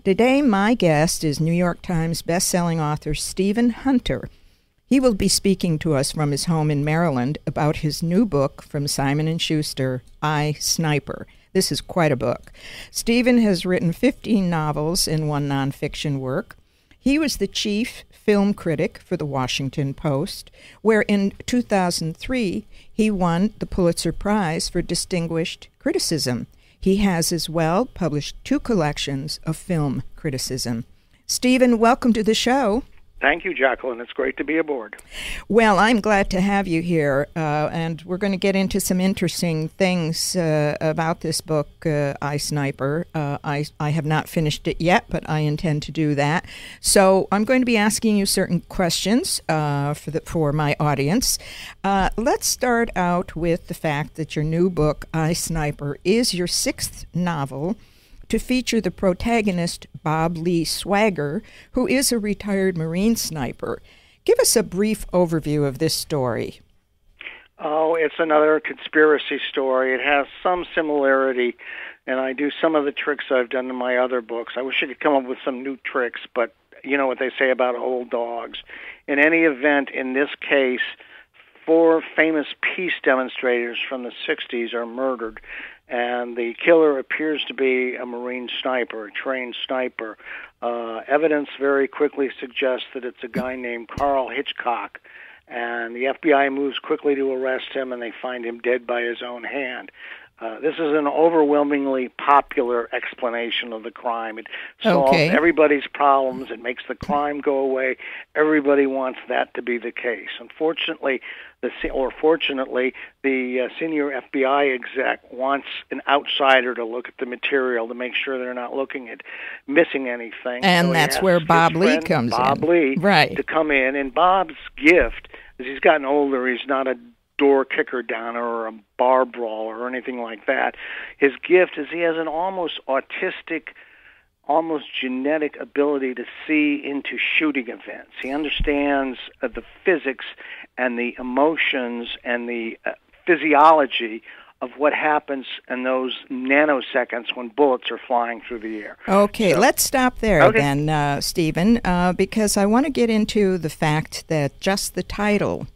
Today, my guest is New York Times bestselling author Stephen Hunter. He will be speaking to us from his home in Maryland about his new book from Simon & Schuster, I, Sniper. This is quite a book. Stephen has written 15 novels and one nonfiction work. He was the chief film critic for the Washington Post, where in 2003 he won the Pulitzer Prize for Distinguished Criticism. He has as well published 2 collections of film criticism. Stephen, welcome to the show. Thank you, Jacqueline. It's great to be aboard. Well, I'm glad to have you here, and we're going to get into some interesting things about this book, I, Sniper. I have not finished it yet, but I intend to do that. So I'm going to be asking you certain questions for my audience. Let's start out with the fact that your new book, I, Sniper, is your 6th novel to feature the protagonist, Bob Lee Swagger, who is a retired Marine sniper. Give us a brief overview of this story. Oh, it's another conspiracy story. It has some similarity, and I do some of the tricks I've done in my other books. I wish I could come up with some new tricks, but you know what they say about old dogs. In any event, in this case, 4 famous peace demonstrators from the 60s are murdered, and the killer appears to be a Marine sniper, a trained sniper. Evidence very quickly suggests that it's a guy named Carl Hitchcock, and the FBI moves quickly to arrest him, and they find him dead by his own hand. This is an overwhelmingly popular explanation of the crime. It solves everybody's problems. It makes the crime go away. Everybody wants that to be the case. Unfortunately, fortunately, the senior FBI exec wants an outsider to look at the material to make sure they're not missing anything. And so that's where Bob Lee comes in. Bob Lee, right, to come in. And Bob's gift, as he's gotten older, he's not a door kicker downer or a bar brawler or anything like that. His gift is he has an almost autistic, almost genetic ability to see into shooting events. He understands the physics and the emotions and the physiology of what happens in those nanoseconds when bullets are flying through the air. Okay, let's stop there then, Stephen, because I want to get into the fact that just the title,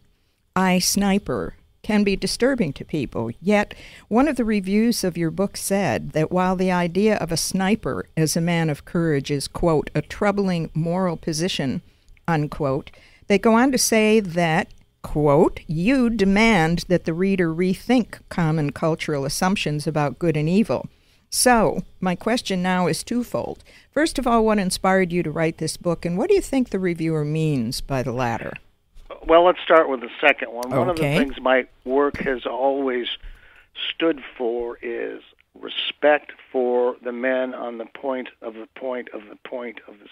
I, Sniper, can be disturbing to people. Yet, one of the reviews of your book said that while the idea of a sniper as a man of courage is, quote, a troubling moral position, unquote, they go on to say that, quote, you demand that the reader rethink common cultural assumptions about good and evil. So, my question now is twofold. First of all, what inspired you to write this book, and what do you think the reviewer means by the latter? Well, let's start with the second one. Okay. One of the things my work has always stood for is respect for the men on the point of the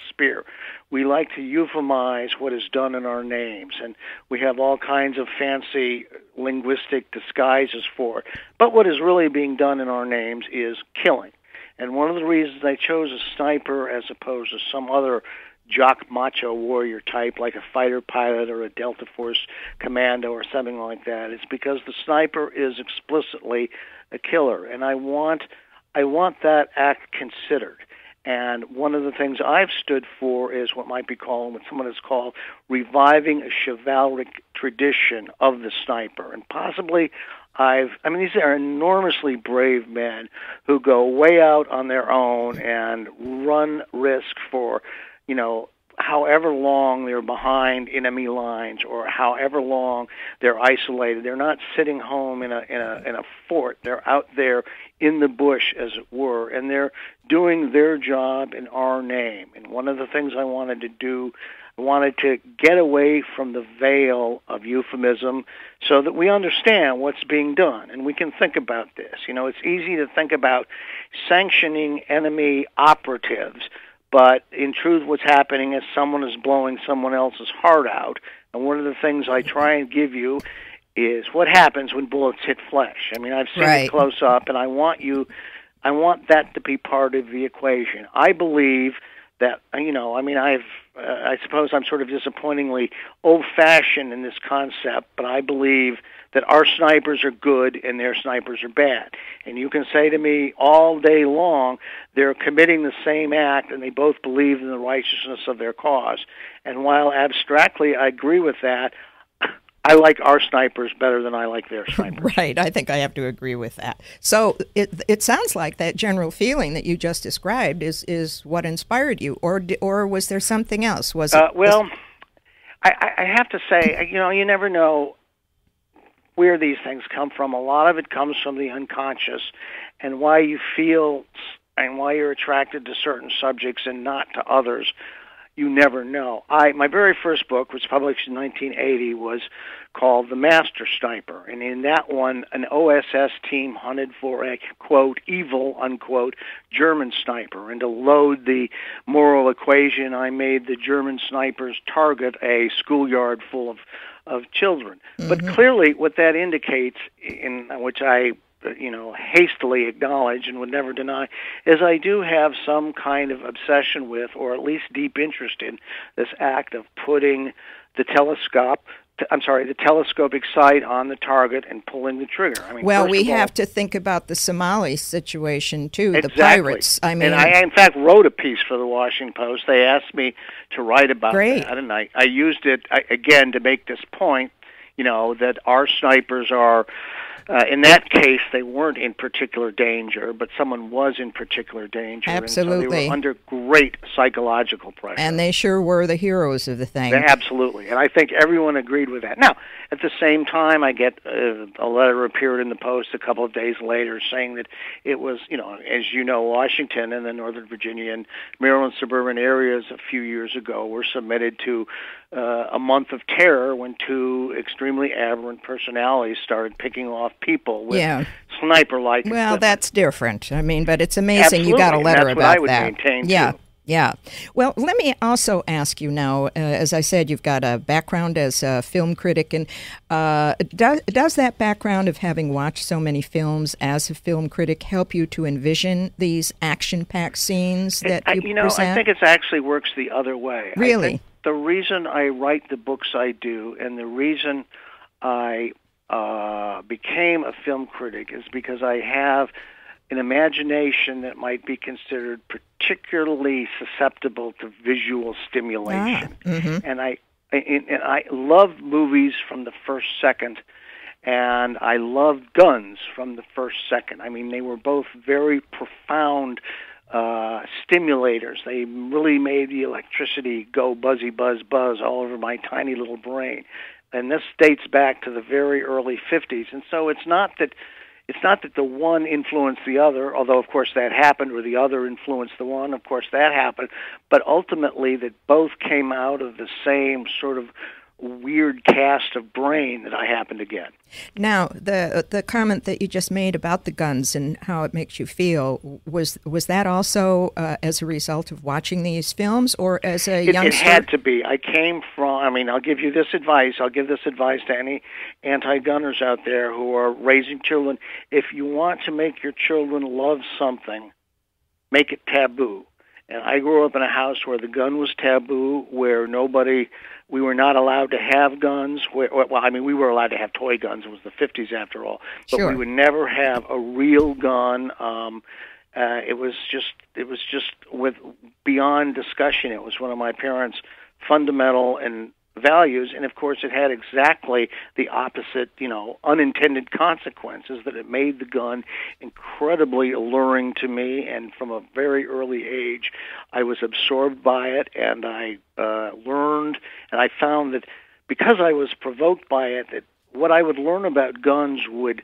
spear. We like to euphemize what is done in our names, and we have all kinds of fancy linguistic disguises for it. But what is really being done in our names is killing. And one of the reasons I chose a sniper as opposed to some other jock macho warrior type like a fighter pilot or a Delta Force commando or something like that, it's because the sniper is explicitly a killer, and I want that act considered. And one of the things I've stood for is what might be called, what someone has called, reviving a chivalric tradition of the sniper. And possibly these are enormously brave men who go way out on their own and run risk for, however long they're behind enemy lines or however long they're isolated. They're not sitting home in a fort. They're out there in the bush, as it were, and they're doing their job in our name. And one of the things I wanted to do, I wanted to get away from the veil of euphemism so that we understand what's being done, and we can think about this. It's easy to think about sanctioning enemy operatives, but in truth, what's happening is someone is blowing someone else's heart out. And one of the things I try and give you is what happens when bullets hit flesh. I've seen it close up, and I want that to be part of the equation. I believe that, I've I suppose I'm sort of disappointingly old-fashioned in this concept, but I believe that our snipers are good and their snipers are bad. And you can say to me all day long, they're committing the same act and they both believe in the righteousness of their cause. And while abstractly I agree with that, I like our snipers better than I like their snipers. Right. I think I have to agree with that. So it sounds like that general feeling that you just described is what inspired you, or was there something else? Was it? Well, I have to say, you never know where these things come from. A lot of it comes from the unconscious, and why you feel and why you're attracted to certain subjects and not to others. You never know. My very first book, which was published in 1980, was called The Master Sniper. And in that one, an OSS team hunted for a, quote, evil, unquote, German sniper. And to load the moral equation, I made the German snipers target a schoolyard full of children. Mm-hmm. But clearly what that indicates, in which I hastily acknowledge and would never deny, is I do have some kind of obsession with, or at least deep interest in, this act of putting the telescopic sight on the target and pulling the trigger. Well, we have to think about the Somali situation, too, exactly. The pirates. And I, in fact, wrote a piece for the Washington Post. They asked me to write about that, and I used it, again, to make this point, that our snipers are... in that case, they weren't in particular danger, but someone was in particular danger. Absolutely. And so they were under great psychological pressure. And they sure were the heroes of the thing. Absolutely. And I think everyone agreed with that. Now, at the same time, I get a letter appeared in the Post a couple of days later saying that it was, as you know, Washington and the Northern Virginia and Maryland suburban areas a few years ago were submitted to a month of terror when two extremely aberrant personalities started picking off people with sniper-like Well, equipment. That's different. But it's amazing you got a letter about that. That's what I would maintain, too. Yeah. Well, let me also ask you now, as I said, you've got a background as a film critic, and does that background of having watched so many films as a film critic help you to envision these action-packed scenes that you present? I think it actually works the other way. Really? I think the reason I write the books I do and the reason I became a film critic is because I have an imagination that might be considered particularly susceptible to visual stimulation. And I love movies from the first second, and I loved guns from the first second. They were both very profound stimulators. They really made the electricity go buzzy, buzz, buzz all over my tiny little brain. And this dates back to the very early 50s. And so it's not that the one influenced the other, although of course that happened, or the other influenced the one, of course that happened, but ultimately that both came out of the same sort of weird cast of brain that I happen to get. Now, the comment that you just made about the guns and how it makes you feel, was that also as a result of watching these films, or as a youngster? It had to be. I came from, I'll give you this advice. I'll give this advice to any anti-gunners out there who are raising children. If you want to make your children love something, make it taboo. And I grew up in a house where the gun was taboo, where we were not allowed to have guns. We were allowed to have toy guns. It was the 50s after all. But Sure. We would never have a real gun. It was just beyond discussion. It was one of my parents' fundamental and values, and of course it had exactly the opposite, unintended consequences, that it made the gun incredibly alluring to me, and from a very early age I was absorbed by it, and I learned, and I found that because I was provoked by it, that what I would learn about guns would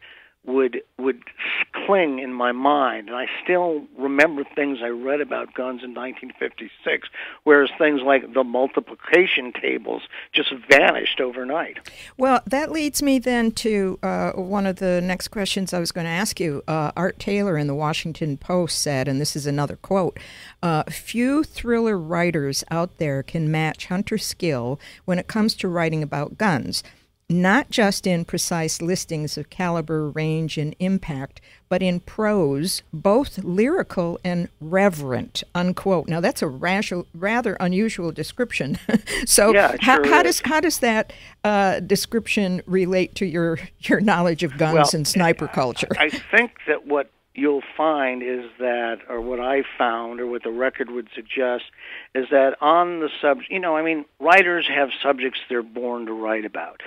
cling in my mind, and I still remember things I read about guns in 1956, whereas things like the multiplication tables just vanished overnight. Well, that leads me then to one of the next questions I was going to ask you. Art Taylor in the Washington Post said, and this is another quote, "Few thriller writers out there can match Hunter's skill when it comes to writing about guns. not just in precise listings of caliber, range, and impact, but in prose, both lyrical and reverent, unquote. Now, that's a rather unusual description. So yeah, how does that description relate to your knowledge of guns and sniper culture? I think that what you'll find is that, or what I found, or what the record would suggest, is that on the subject, writers have subjects they're born to write about.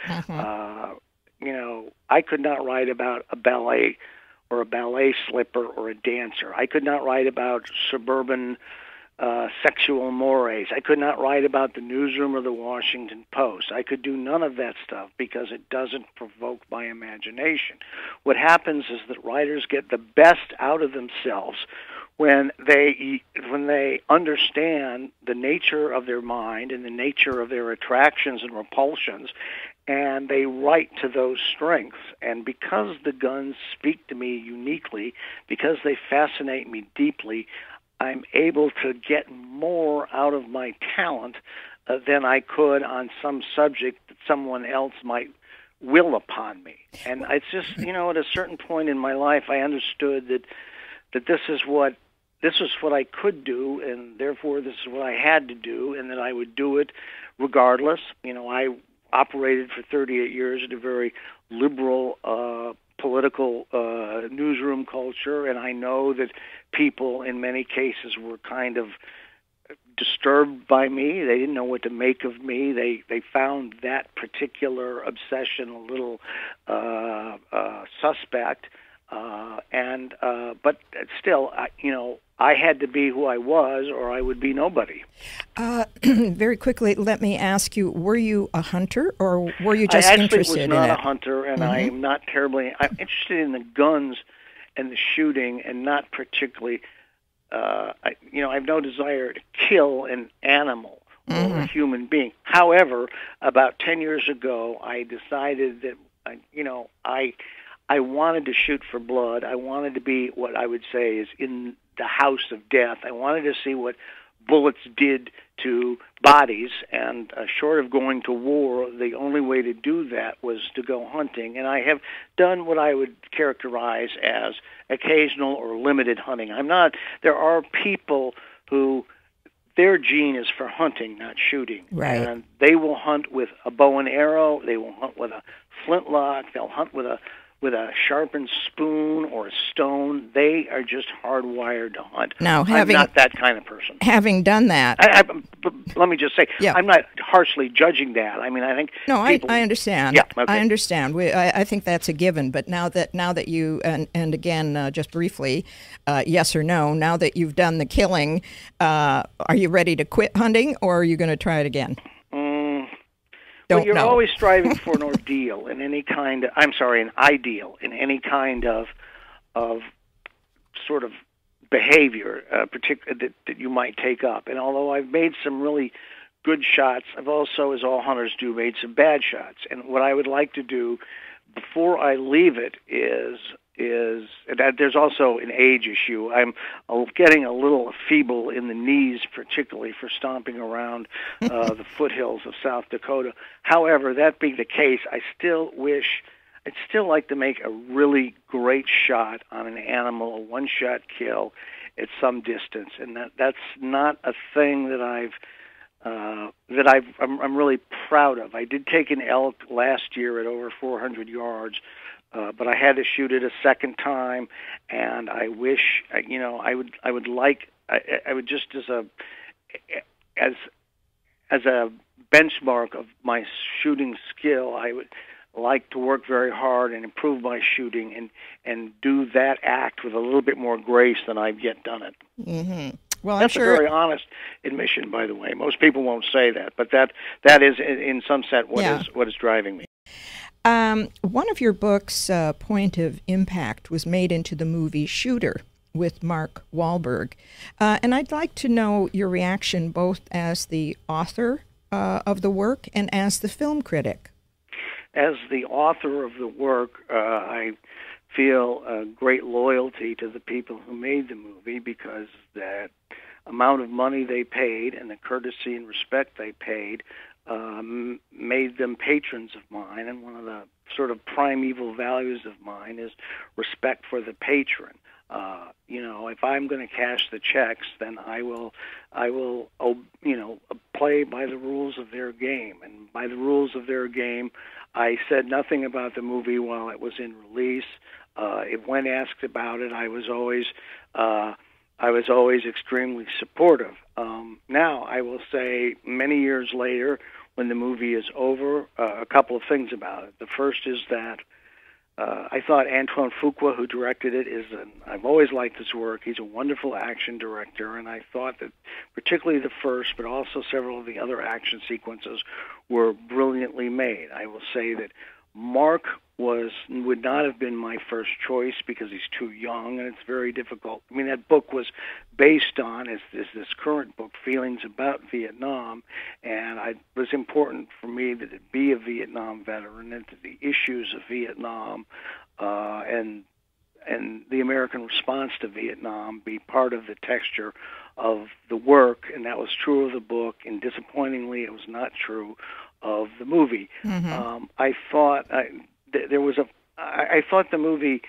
I could not write about a ballet or a ballet slipper or a dancer. I could not write about suburban sexual mores. I could not write about the newsroom or the Washington Post. I could do none of that stuff because it doesn't provoke my imagination. What happens is that writers get the best out of themselves when they understand the nature of their mind and the nature of their attractions and repulsions, and they write to those strengths. And because the guns speak to me uniquely, because they fascinate me deeply, I'm able to get more out of my talent than I could on some subject that someone else might will upon me. And it's just, at a certain point in my life, I understood that this is what I could do, and therefore this is what I had to do, and that I would do it regardless. I operated for 38 years in a very liberal political newsroom culture, and I know that people in many cases were kind of disturbed by me. They didn't know what to make of me. They found that particular obsession a little suspect, but still, I had to be who I was, or I would be nobody. Very quickly, let me ask you: were you a hunter, or were you just interested in it? I actually was not a hunter, and I am not terribly. I'm interested in the guns and the shooting, and not particularly. I have no desire to kill an animal or a human being. However, about 10 years ago, I decided that I wanted to shoot for blood. I wanted to be what I would say is in the house of death. I wanted to see what bullets did to bodies, and short of going to war, the only way to do that was to go hunting. And I have done what I would characterize as occasional or limited hunting. There are people who their gene is for hunting, not shooting. Right. And they will hunt with a bow and arrow. They will hunt with a flintlock. They'll hunt with a sharpened spoon or a stone. They are just hardwired to hunt. Now, I'm not that kind of person. Having done that, but let me just say, I'm not harshly judging that. I think I understand. Yeah, okay. I understand. I think that's a given. But now that you and again, just briefly, yes or no? Now that you've done the killing, are you ready to quit hunting, or are you going to try it again? Well, you're always striving for an ordeal in any kind of, an ideal in any kind of sort of behavior, particularly that you might take up. And although I've made some really good shots, I've also, as all hunters do, made some bad shots. And what I would like to do before I leave it is that there's also an age issue. I'm getting a little feeble in the knees, particularly for stomping around the foothills of South Dakota. However, that being the case, I'd still like to make a really great shot on an animal, a one-shot kill at some distance, and that's not a thing that I'm really proud of. I did take an elk last year at over 400 yards. But I had to shoot it a second time, and I wish, I would just as a benchmark of my shooting skill, I would like to work very hard and improve my shooting and do that act with a little bit more grace than I've yet done it. Mm-hmm. Well, that's a very honest admission, by the way. Most people won't say that, but that is, in some sense, what is driving me. One of your books, Point of Impact, was made into the movie Shooter with Mark Wahlberg. And I'd like to know your reaction both as the author of the work and as the film critic. As the author of the work, I feel a great loyalty to the people who made the movie, because that amount of money they paid and the courtesy and respect they paid made them patrons of mine, and one of the sort of primeval values of mine is respect for the patron. If I'm going to cash the checks, then I will, play by the rules of their game. And by the rules of their game, I said nothing about the movie while it was in release. When asked about it, I was always extremely supportive. Now, I will say, many years later, when the movie is over, a couple of things about it. The first is that I thought Antoine Fuqua, who directed it, I've always liked his work. He's a wonderful action director, and I thought that particularly the first, but also several of the other action sequences were brilliantly made. I will say that Mark would not have been my first choice because he's too young, and it's very difficult. I mean, that book was based on, is this current book, Feelings About Vietnam, and it was important for me that it be a Vietnam veteran and that the issues of Vietnam and the American response to Vietnam be part of the texture of the work, and that was true of the book, and disappointingly, it was not true of the movie. Mm-hmm. I thought the movie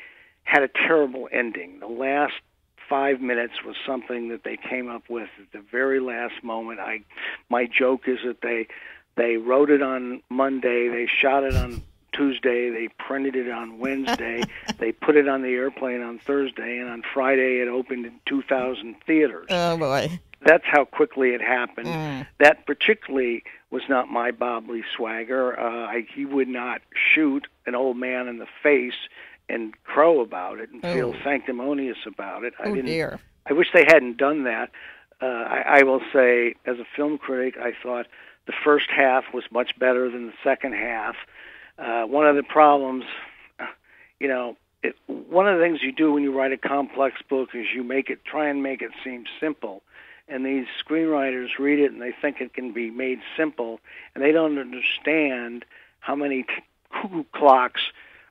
had a terrible ending. The last 5 minutes was something that they came up with at the very last moment. My joke is that they wrote it on Monday, they shot it on Tuesday, they printed it on Wednesday, they put it on the airplane on Thursday, and on Friday it opened in 2,000 theaters. Oh, boy. That's how quickly it happened. That particularly was not my Bob Lee swagger. He would not shoot an old man in the face and crow about it and feel sanctimonious about it. Dear. I wish they hadn't done that. I will say, as a film critic, I thought the first half was much better than the second half. One of the problems, one of the things you do when you write a complex book is you try and make it seem simple. And these screenwriters read it and they think it can be made simple, and they don't understand how many cuckoo clocks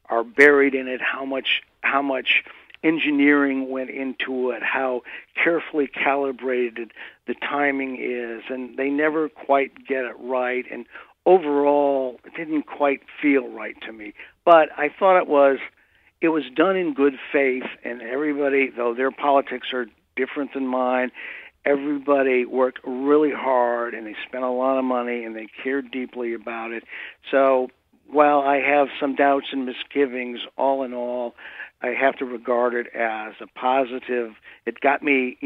are buried in it, how much engineering went into it, how carefully calibrated the timing is, and they never quite get it right. And overall, it didn't quite feel right to me. But I thought it was done in good faith, and everybody, though their politics are different than mine, everybody worked really hard, and they spent a lot of money, and they cared deeply about it. So while I have some doubts and misgivings, all in all, I have to regard it as a positive. It got me,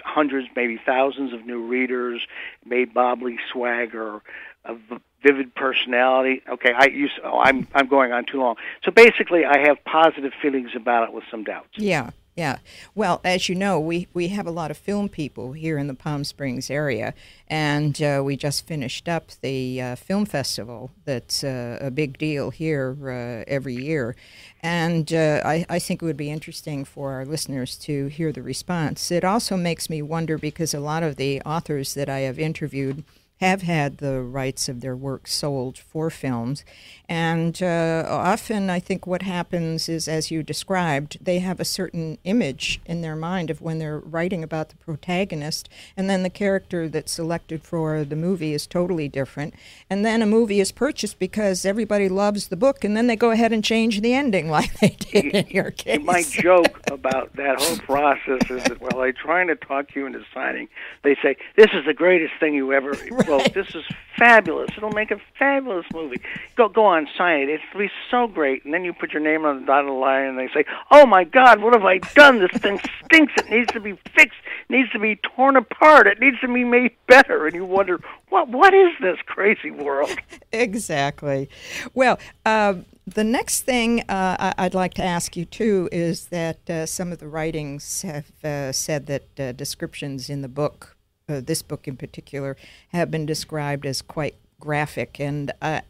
hundreds, maybe thousands of new readers, made Bob Lee swagger, a vivid personality. Okay, I'm going on too long. So basically, I have positive feelings about it with some doubts. Yeah. Yeah. Well, as you know, we have a lot of film people here in the Palm Springs area, and we just finished up the film festival that's a big deal here every year. And I think it would be interesting for our listeners to hear the response. It also makes me wonder, because a lot of the authors that I have interviewed have had the rights of their work sold for films. And often I think what happens is, as you described, they have a certain image in their mind of when they're writing about the protagonist, and then the character that's selected for the movie is totally different. And then a movie is purchased because everybody loves the book, and then they go ahead and change the ending like they did in your case. My joke about that whole process is that while they're trying to talk you into signing, they say, "This is the greatest thing you ever wrote. This is fabulous. It'll make a fabulous movie. Go on, sign it. It'll be so great." And then you put your name on the dotted line, and they say, "Oh my God, what have I done? This thing stinks. It needs to be fixed. It needs to be torn apart. It needs to be made better." And you wonder, what is this crazy world? Exactly. Well, the next thing I'd like to ask you, too, is that some of the writings have said that descriptions in the book, this book in particular, have been described as quite graphic. And I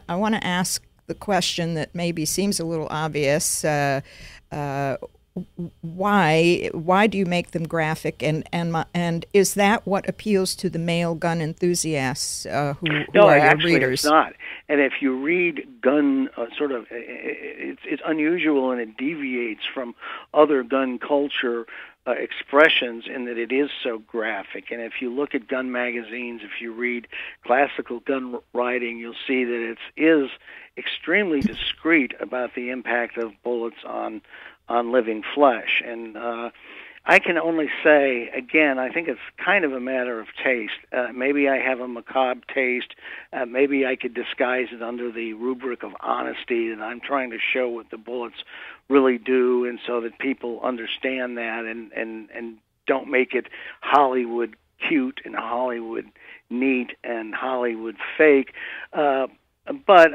want to ask the question that maybe seems a little obvious. Why do you make them graphic? And is that what appeals to the male gun enthusiasts who no, are actually, readers? It's not. And if you read gun, it's unusual, and it deviates from other gun culture expressions in that it is so graphic. And if you look at gun magazines, if you read classical gun writing, you'll see that it is extremely discreet about the impact of bullets on living flesh. And I can only say, again, I think it's kind of a matter of taste. Maybe I have a macabre taste. Maybe I could disguise it under the rubric of honesty, and I'm trying to show what the bullets really do, and so that people understand that and don't make it Hollywood cute and Hollywood neat and Hollywood fake. But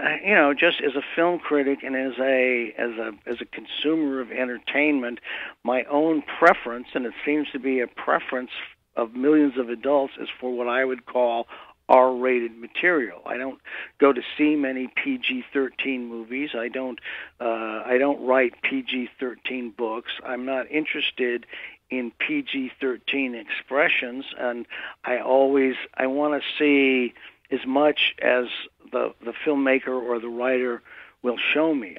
just as a film critic and as a consumer of entertainment, my own preference, and it seems to be a preference of millions of adults, is for what I would call R-rated material. I don't go to see many PG-13 movies. I don't write PG-13 books. I'm not interested in PG-13 expressions, and I want to see as much as the filmmaker or the writer will show me.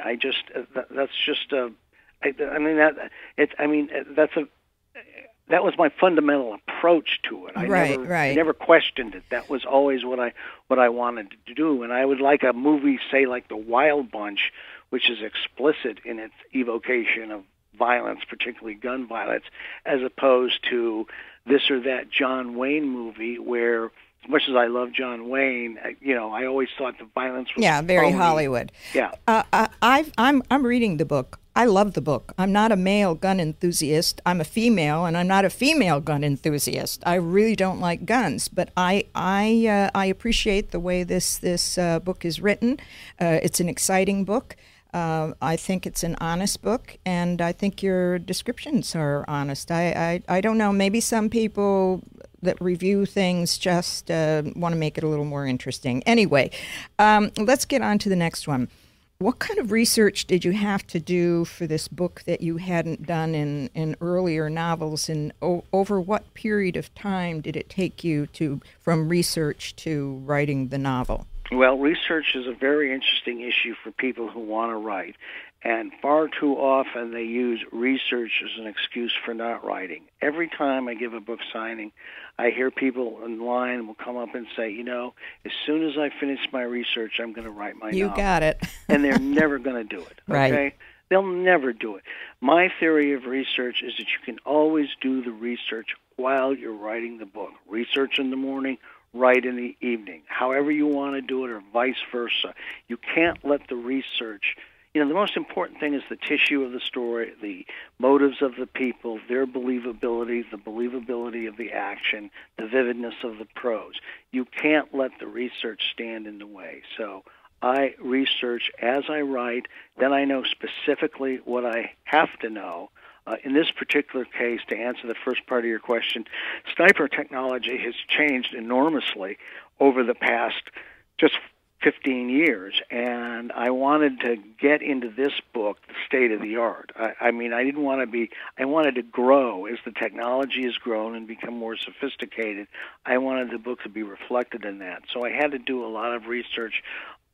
That was my fundamental approach to it. I never questioned it. That was always what I wanted to do. And I would like a movie, say like The Wild Bunch, which is explicit in its evocation of violence, particularly gun violence, as opposed to this or that John Wayne movie where, as much as I love John Wayne, I always thought the violence was very phony. Hollywood. Yeah. I'm reading the book. I love the book. I'm not a male gun enthusiast. I'm a female, and I'm not a female gun enthusiast. I really don't like guns, but I appreciate the way this book is written. It's an exciting book. I think it's an honest book, and I think your descriptions are honest. I don't know. Maybe some people that review things just want to make it a little more interesting. Anyway, let's get on to the next one. What kind of research did you have to do for this book that you hadn't done in earlier novels, and over what period of time did it take you from research to writing the novel? Well, research is a very interesting issue for people who want to write, and far too often they use research as an excuse for not writing. Every time I give a book signing, I hear people in line will come up and say, as soon as I finish my research, I'm going to write my novel. You got it. And they're never going to do it, okay? Right. They'll never do it. My theory of research is that you can always do the research while you're writing the book. Research in the morning, write in the evening, however you want to do it, or vice versa. You can't let the research... the most important thing is the tissue of the story, the motives of the people, their believability, the believability of the action, the vividness of the prose. You can't let the research stand in the way. So I research as I write, then I know specifically what I have to know. In this particular case, to answer the first part of your question, sniper technology has changed enormously over the past just 15 years, and I wanted to get into this book the state of the art. I wanted to grow as the technology has grown and become more sophisticated. I wanted the book to be reflected in that. So I had to do a lot of research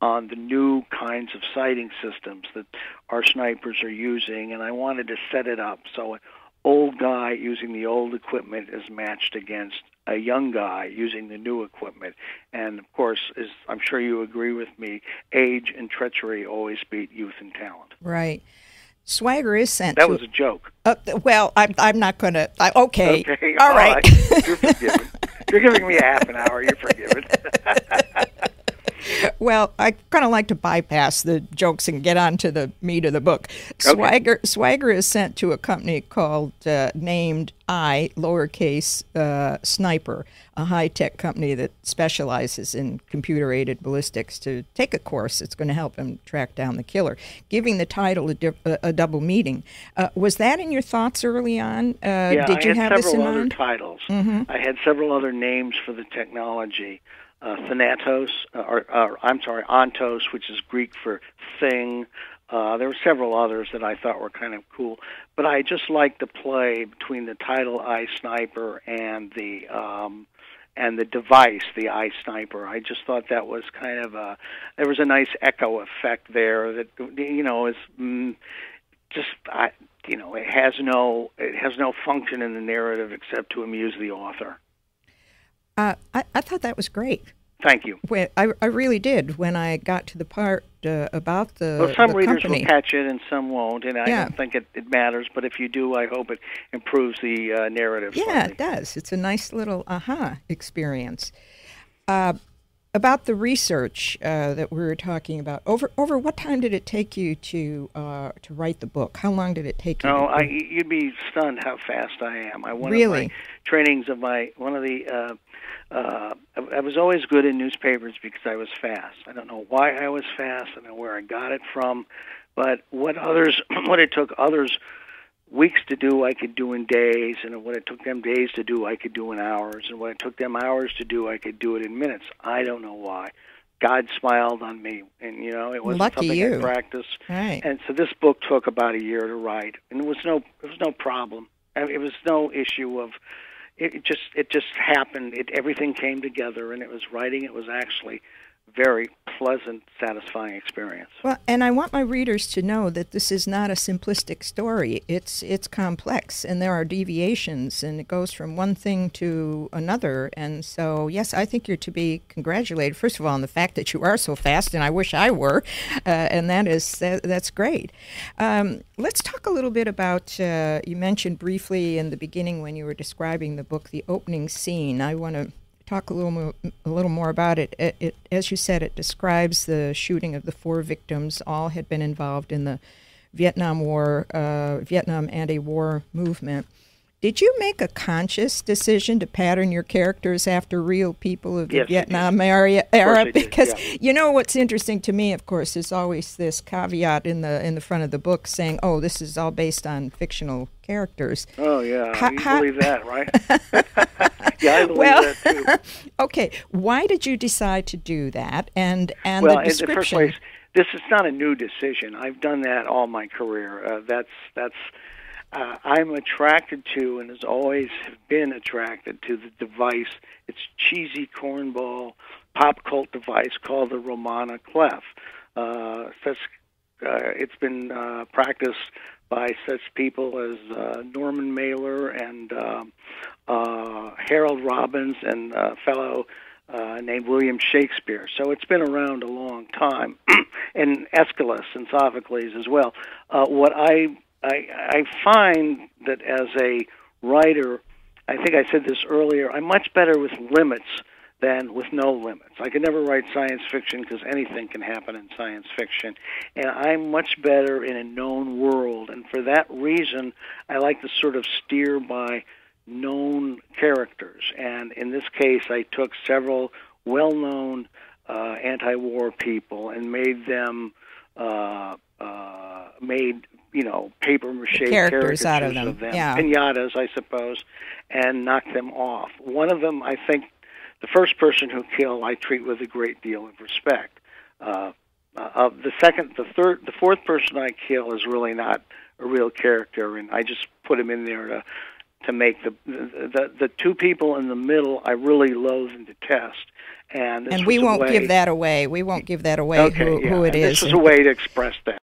on the new kinds of sighting systems that our snipers are using, and I wanted to set it up so an old guy using the old equipment is matched against a young guy using the new equipment. And, of course, as I'm sure you agree with me, age and treachery always beat youth and talent. Right. Swagger is sent That was a joke. Well, I'm not going to... Okay. All right. You're forgiven. You're giving me a half an hour. You're forgiven. Well, I kind of like to bypass the jokes and get on to the meat of the book. Okay. Swagger is sent to a company called named I, lowercase, Sniper, a high-tech company that specializes in computer-aided ballistics, to take a course that's going to help him track down the killer, giving the title a double meaning. Was that in your thoughts early on? Did you have this in mind? I had several other titles. Mm-hmm. I had several other names for the technology. Thanatos, Ontos, which is Greek for thing. There were several others that I thought were kind of cool, but I just liked the play between the title "I Sniper" and the device, the "I Sniper." I just thought that was kind of there was a nice echo effect there that is it has no function in the narrative except to amuse the author. I thought that was great. Thank you. I really did when I got to the part about the some the readers company. will catch it and some won't, and I don't think it matters. But if you do, I hope it improves the narrative. Yeah, slightly. It does. It's a nice little aha experience. About the research that we were talking about, over what time did it take you to write the book? How long did it take you? Oh, you'd be stunned how fast I am. One really? of my trainings of I was always good in newspapers because I was fast. I don't know why I was fast. I don't know where I got it from, but what it took others weeks to do, I could do in days, and what it took them days to do, I could do in hours, and what it took them hours to do, I could do it in minutes. I don't know why. God smiled on me, and it wasn't Lucky something you. I practiced. Right. And so this book took about a year to write, and it was no problem. It was no issue of it. Just happened. Everything came together, and it was writing. It was actually very pleasant, satisfying experience. Well, and I want my readers to know that this is not a simplistic story. It's complex, and there are deviations, and it goes from one thing to another. And so, yes, I think you're to be congratulated, first of all, on the fact that you are so fast, and I wish I were, and that's great. Let's talk a little bit about, you mentioned briefly in the beginning when you were describing the book, the opening scene. I want to talk a little more about it. As you said, it describes the shooting of the 4 victims. All had been involved in the Vietnam anti-war movement. Did you make a conscious decision to pattern your characters after real people of the Vietnam era? Because what's interesting to me, of course, is always this caveat in the front of the book saying, "Oh, this is all based on fictional characters." Oh yeah, you believe that, right? Yeah, I believe that too. Okay, why did you decide to do that? And well, the description. In the first place, this is not a new decision. I've done that all my career. I'm attracted to, and has always been attracted to, the device. It's cheesy cornball pop cult device called the Romana clef. It's been practiced by such people as Norman Mailer and Harold Robbins and a fellow named William Shakespeare. So it's been around a long time, and Aeschylus and Sophocles as well. What I find that as a writer, I think I said this earlier, I'm much better with limits than with no limits. I could never write science fiction because anything can happen in science fiction. And I'm much better in a known world. And for that reason, I like to sort of steer by known characters. And in this case, I took several well-known anti-war people and made them paper mache characters out of them. Yeah. Pinatas, I suppose, and knocked them off. One of them, I think, the first person who killed, I treat with a great deal of respect. The fourth person I kill is really not a real character, and I just put him in there to make the 2 people in the middle I really loathe and detest. And we won't give that away. We won't give that away. Okay, who it is. This is a way to express that.